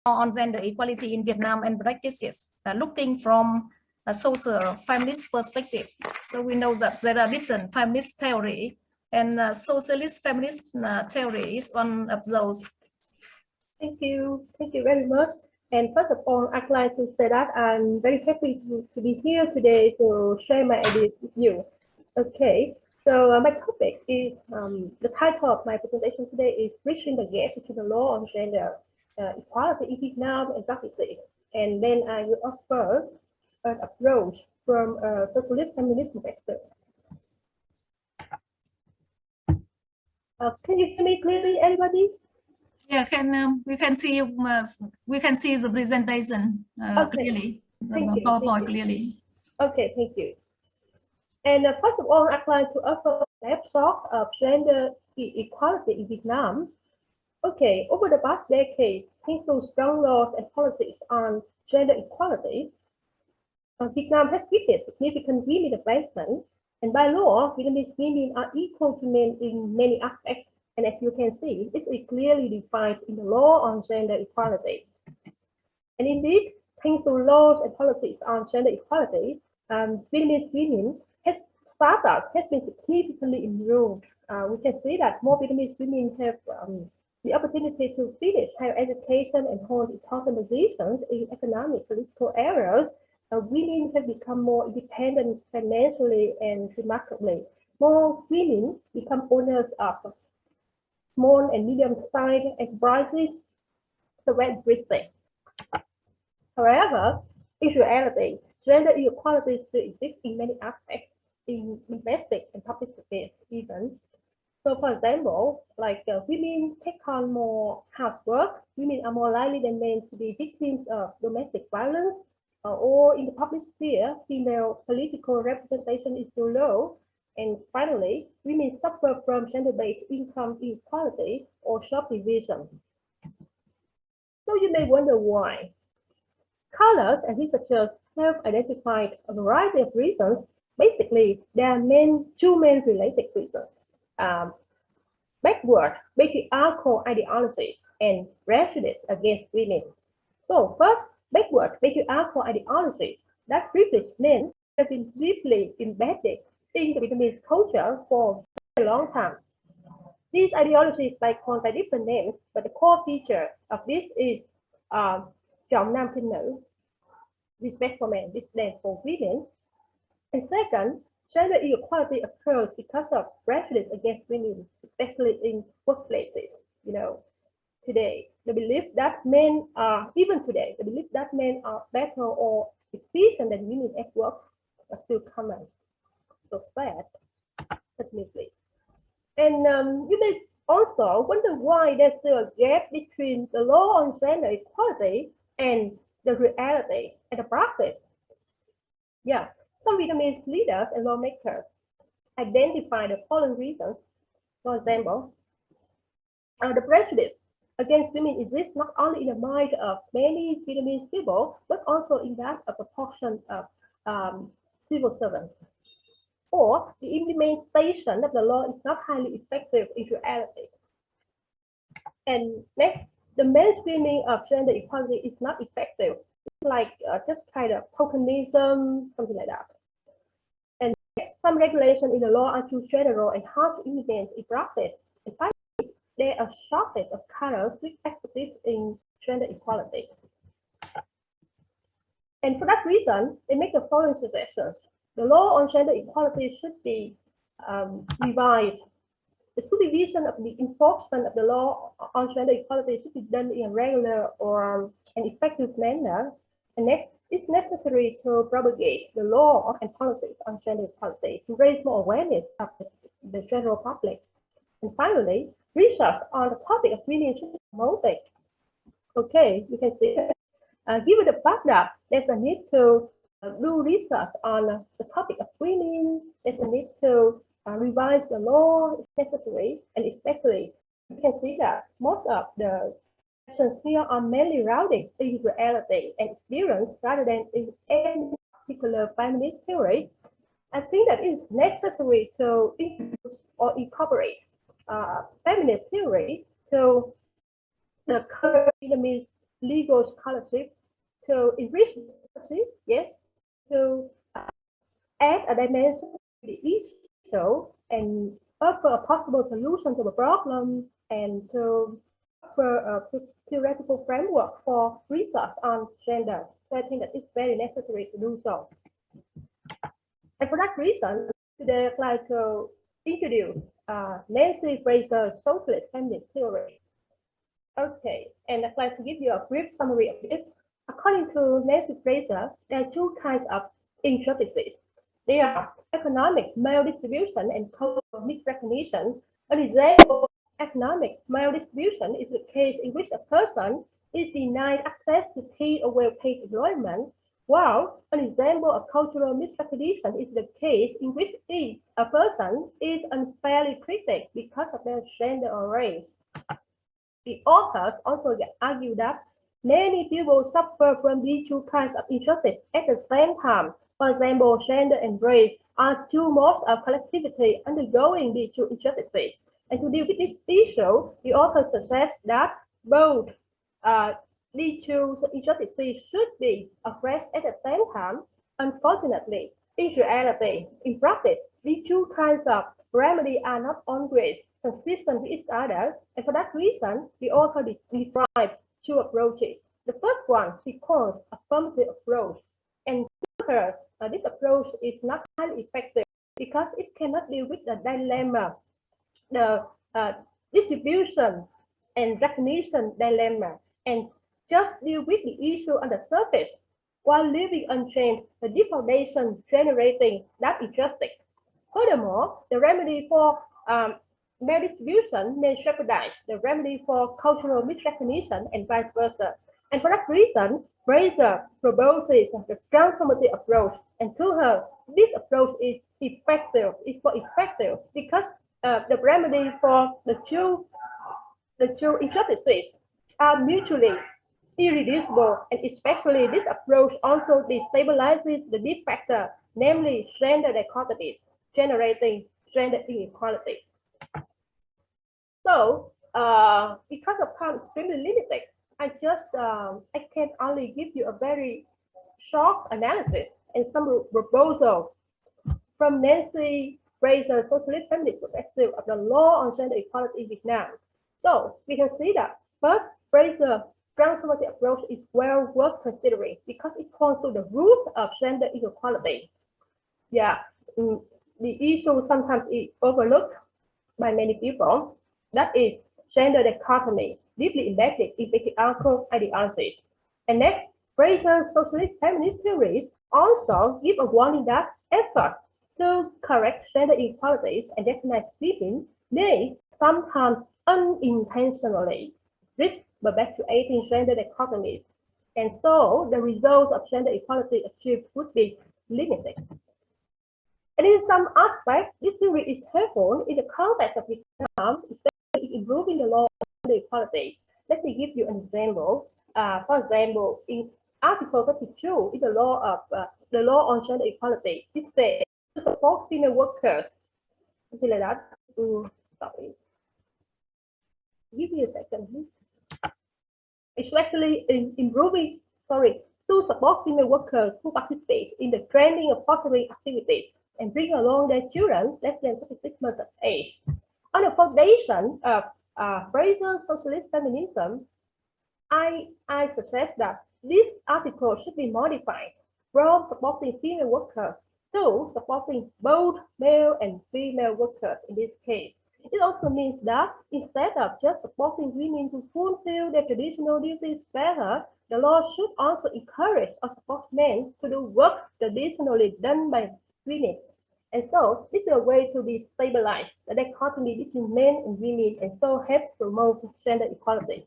on gender equality in Vietnam and practices, looking from a social feminist perspective. So we know that there are different feminist theory, and socialist feminist theory is one of those. Thank you very much. And first of all, I'd like to say that I'm very happy to be here today to share my ideas with you. Okay, so my topic is, the title of my presentation today is Bridging the Gap Between the Law on Gender Equality in Vietnam and Southeast. And then I will offer an approach from a socialist feminism perspective. Can you hear me clearly, everybody? Yeah, we can see the presentation clearly, the PowerPoint clearly. Okay, thank you. And first of all, I'd like to offer a snapshot of gender equality in Vietnam. Okay, over the past decade, thanks to strong laws and policies on gender equality, Vietnam has witnessed significant women advancement. And by law, Vietnamese women are equal to men in many aspects. And as you can see, this is clearly defined in the law on gender equality. And indeed, thanks to laws and policies on gender equality, Vietnamese women startups has been significantly improved. We can see that more Vietnamese women have the opportunity to finish higher education and hold important positions in economic, political areas. Women have become more independent financially, and remarkably, more women become owners of small and medium-sized enterprises, throughout Britain. However, in reality, gender inequality still exists in many aspects, in domestic and public space even. So, for example, like women take on more housework, women are more likely than men to be victims of domestic violence, or in the public sphere, female political representation is too low. And finally, women suffer from gender-based income inequality or job division. So you may wonder why. Scholars and researchers have identified a variety of reasons. Basically, there are two main related reasons. Backward patriarchal ideologies and prejudice against women. So first, backward patriarchal ideologies that privilege men have been deeply embedded in the Vietnamese culture for a long time. These ideologies are called by different names, but the core feature of this is trọng nam khinh nữ, respect for men, disdain for women. And second, gender inequality occurs because of prejudice against women, especially in workplaces. You know, today, the belief that men are, even today, the belief that men are better or efficient than women at work are still common. So sad, technically. And you may also wonder why there's still a gap between the law on gender equality and the reality and the practice. Yeah, some Vietnamese leaders and lawmakers identify the following reasons. For example, the prejudice against women exists not only in the mind of many Vietnamese people, but also in that of a portion of civil servants. Or the implementation of the law is not highly effective in reality. And next, the mainstreaming of gender equality is not effective. It's like just kind of tokenism, something like that. And next, some regulation in the law are too general and hard to implement in practice. And finally, there are shortage of colors with expertise in gender equality. And for that reason, they make the following suggestions. The law on gender equality should be revised. The supervision of the enforcement of the law on gender equality should be done in a regular or an effective manner. And next, it's necessary to propagate the law and policies on gender equality to raise more awareness of the general public. And finally, research on the topic of women should be promoted. Okay, you can see that. Given the fact that there's a need to do research on the topic of women, there's a need to revise the law if necessary, and especially you can see that most of the questions here are mainly rooted in reality and experience rather than in any particular feminist theory. I think that it's necessary to introduce or incorporate feminist theory to the current Vietnamese legal equality, to enrich equality, yes, to add a dimension to the issue and offer a possible solution to the problem, and to offer a theoretical framework for research on gender. So I think that it's very necessary to do so. And for that reason, today I'd like to introduce Nancy Fraser's socialist feminist theory. Okay, and I'd like to give you a brief summary of this. According to Nancy Fraser, there are two kinds of injustices. They are economic maldistribution and cultural misrecognition. An example of economic maldistribution is the case in which a person is denied access to paid or well-paid employment, while an example of cultural misrecognition is the case in which a person is unfairly treated because of their gender or race. The authors also argue that many people suffer from these two kinds of injustice at the same time. For example, gender and race are two modes of collectivity undergoing these two injustices. And to deal with this issue, the author suggests that both these two injustices should be addressed at the same time. Unfortunately, in reality, in practice, these two kinds of remedy are not always consistent with each other, and for that reason, the author describes two approaches. The first one she calls affirmative approach, and to her, this approach is not highly effective because it cannot deal with the dilemma, the distribution and recognition dilemma, and just deal with the issue on the surface, while leaving unchanged the deep foundation generating that injustice. Furthermore, the remedy for maldistribution may jeopardize the remedy for cultural misrecognition and vice versa. And for that reason, Fraser proposes the transformative approach, and to her, this approach is effective, because the remedy for the two injustices are mutually irreducible, and especially this approach also destabilizes the deep factor, namely gender dichotomies, generating gender inequality. So, because of time extremely limited, I can only give you a very short analysis and some proposal from Nancy Fraser's socialist feminist perspective of the law on gender equality in Vietnam. So we can see that first, Fraser's transformative approach is well worth considering because it points to the root of gender inequality. Yeah, the issue sometimes is overlooked by many people. That is gender dichotomy, deeply embedded in patriarchal ideologies. And next, Fraser's socialist feminist theories also give a warning that efforts to correct gender inequalities and recognize women may sometimes unintentionally risk perpetuating gender dichotomies, and so the results of gender equality achieved would be limited. And in some aspects, this theory is helpful in the context of Vietnam, especially in improving the law on gender equality. Let me give you an example. For example, in Article 32 in the law on gender equality, it says to support female workers. Something like that. Sorry. Give me a second. Especially in to support female workers who participate in the training of fostering activities and bring along their children less than 36 months of age. On the foundation of Fraser's socialist feminism, I suggest that this article should be modified from supporting female workers to supporting both male and female workers in this case. It also means that instead of just supporting women to fulfill their traditional duties better, the law should also encourage or support men to do work traditionally done by women. And so this is a way to destabilize the dichotomy between men and women, and so helps promote gender equality.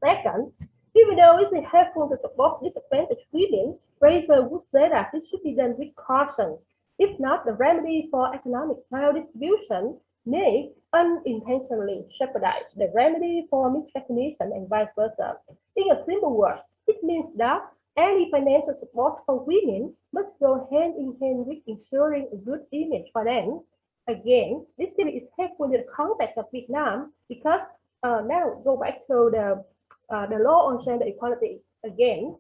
Second, even though it's helpful to support disadvantaged women, Fraser would say that this should be done with caution. If not, the remedy for economic maldistribution may unintentionally jeopardize the remedy for misrecognition and vice versa. In a simple word, it means that any financial support for women must go hand in hand with ensuring a good image for them. Again, this theory is helpful in the context of Vietnam because now go back to the the law on gender equality. Again,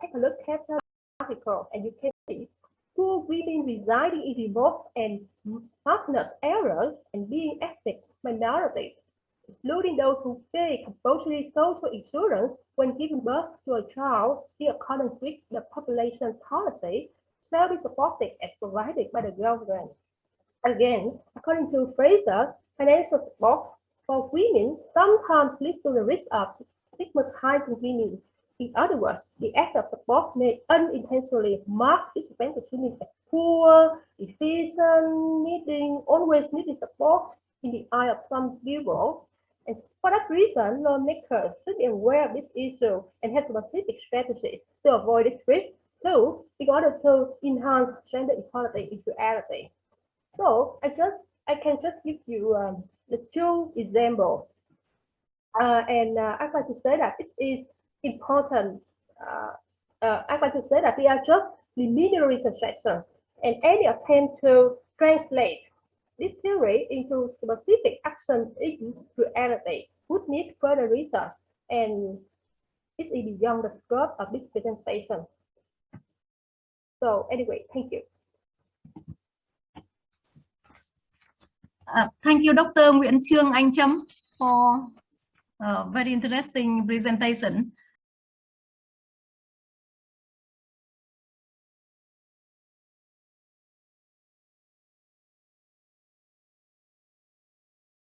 take a look at the article and you can see poor women residing in remote and mountainous areas and being ethnic minorities, including those who pay compulsory social insurance when giving birth to a child in accordance with the population policy, shall be supported as provided by the government. Again, according to Fraser, financial support for women sometimes leads to the risk of stigmatizing women. In other words, the act of support may unintentionally mark disadvantaged women as poor, deficient, always needing support in the eye of some people. And for that reason, lawmakers should be aware of this issue and have specific strategies to avoid this risk too, in order to enhance gender equality in reality. So I can just give you the two examples, and I'd like to say that it is important. I'd like to say that they are just preliminary suggestions, and any attempt to translate this theory into specific action in reality would need further research, and it is beyond the scope of this presentation. So anyway, thank you. Thank you, Dr. 𝗓𝗡𝗥𝗡𝗔𝗟 for a very interesting presentation.